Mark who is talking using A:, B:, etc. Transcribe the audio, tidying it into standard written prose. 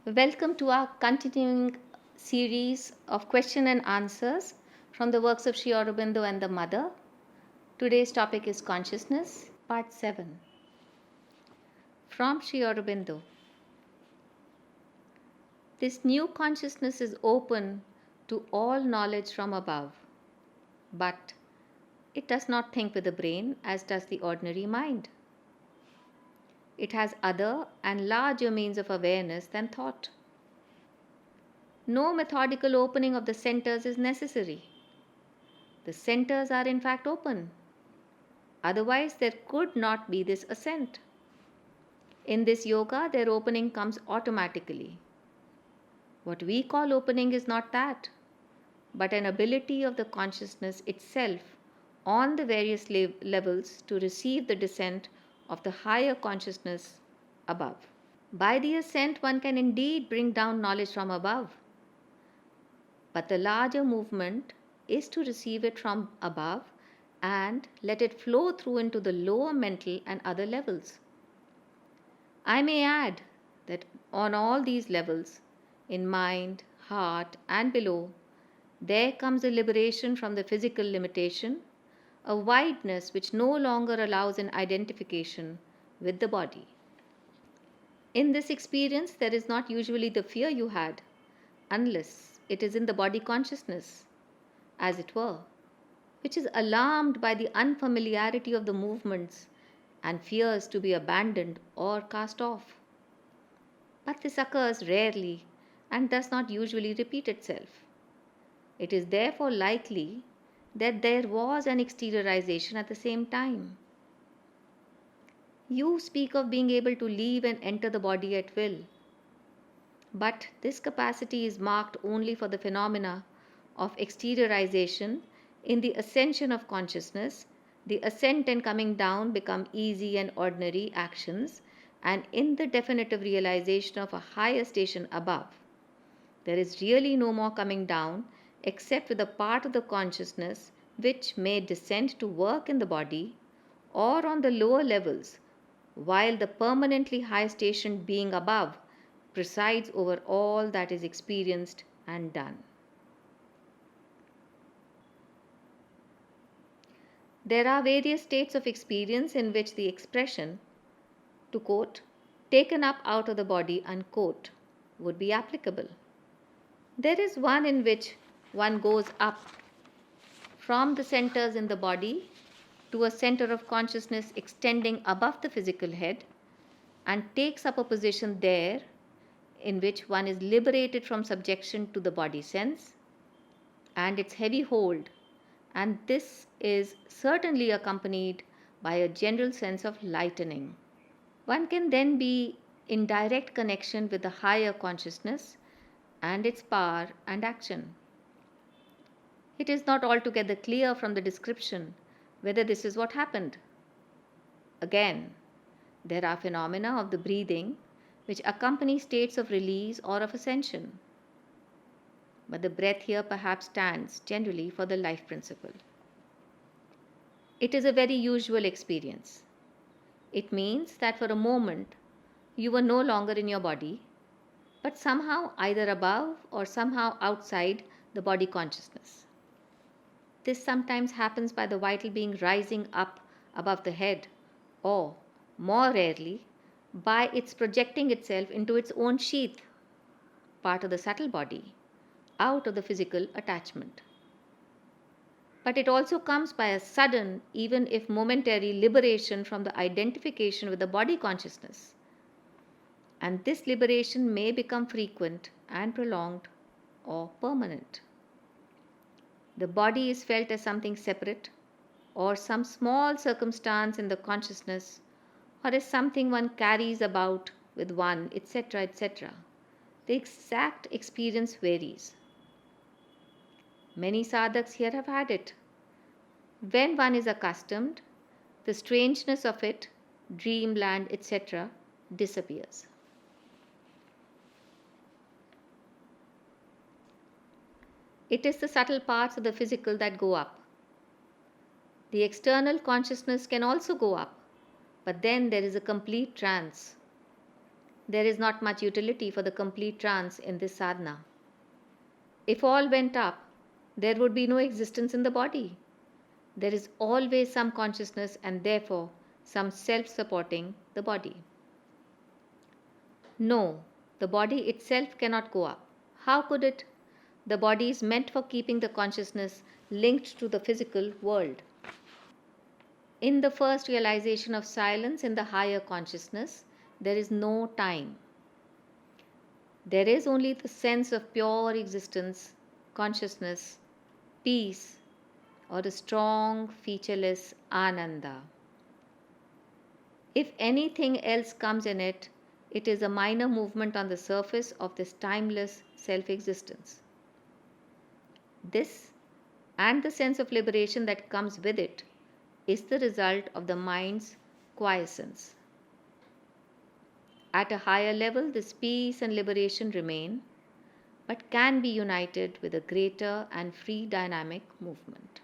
A: Welcome to our continuing series of question and answers from the works of Sri Aurobindo and the Mother. Today's topic is consciousness, part 7. From Sri Aurobindo. This new consciousness is open to all knowledge from above, but it does not think with the brain as does the ordinary mind. It has other and larger means of awareness than thought. No methodical opening of the centers is necessary. The centers are in fact open. Otherwise, there could not be this ascent. In this yoga, their opening comes automatically. What we call opening is not that, but an ability of the consciousness itself on the various levels to receive the descent of the higher consciousness above. By the ascent, one can indeed bring down knowledge from above, but the larger movement is to receive it from above and let it flow through into the lower mental and other levels. I may add that on all these levels, in mind, heart, and below, there comes a liberation from the physical limitation, a wideness which no longer allows an identification with the body. In this experience, there is not usually the fear you had, unless it is in the body consciousness, as it were, which is alarmed by the unfamiliarity of the movements and fears to be abandoned or cast off. But this occurs rarely and does not usually repeat itself. It is therefore likely that there was an exteriorization at the same time. You speak of being able to leave and enter the body at will, but this capacity is marked only for the phenomena of exteriorization. In the ascension of consciousness, the ascent and coming down become easy and ordinary actions, and in the definitive realization of a higher station above, there is really no more coming down except with a part of the consciousness which may descend to work in the body or on the lower levels, while the permanently high stationed being above presides over all that is experienced and done. There are various states of experience in which the expression, to quote, taken up out of the body, unquote, would be applicable. There is one in which one goes up from the centers in the body to a center of consciousness extending above the physical head and takes up a position there in which one is liberated from subjection to the body sense and its heavy hold, and this is certainly accompanied by a general sense of lightening. One can then be in direct connection with the higher consciousness and its power and action. It is not altogether clear from the description whether this is what happened. Again, there are phenomena of the breathing which accompany states of release or of ascension. But the breath here perhaps stands generally for the life principle. It is a very usual experience. It means that for a moment you were no longer in your body, but somehow either above or somehow outside the body consciousness. This sometimes happens by the vital being rising up above the head, or, more rarely, by its projecting itself into its own sheath, part of the subtle body, out of the physical attachment. But it also comes by a sudden, even if momentary, liberation from the identification with the body consciousness. And this liberation may become frequent and prolonged or permanent. The body is felt as something separate, or some small circumstance in the consciousness, or as something one carries about with one, etc., etc. The exact experience varies. Many sadhaks here have had it. When one is accustomed, the strangeness of it, dreamland, etc., disappears. It is the subtle parts of the physical that go up. The external consciousness can also go up, but then there is a complete trance. there is not much utility for the complete trance in this sadhana. If all went up, there would be no existence in the body. There is always some consciousness and therefore some self supporting the body. No, the body itself cannot go up. How could it? The body is meant for keeping the consciousness linked to the physical world. In the first realization of silence in the higher consciousness, there is no time. There is only the sense of pure existence, consciousness, peace, or a strong, featureless ananda. If anything else comes in it, it is a minor movement on the surface of this timeless self existence. This, and the sense of liberation that comes with it, is the result of the mind's quiescence. At a higher level, this peace and liberation remain, but can be united with a greater and free dynamic movement.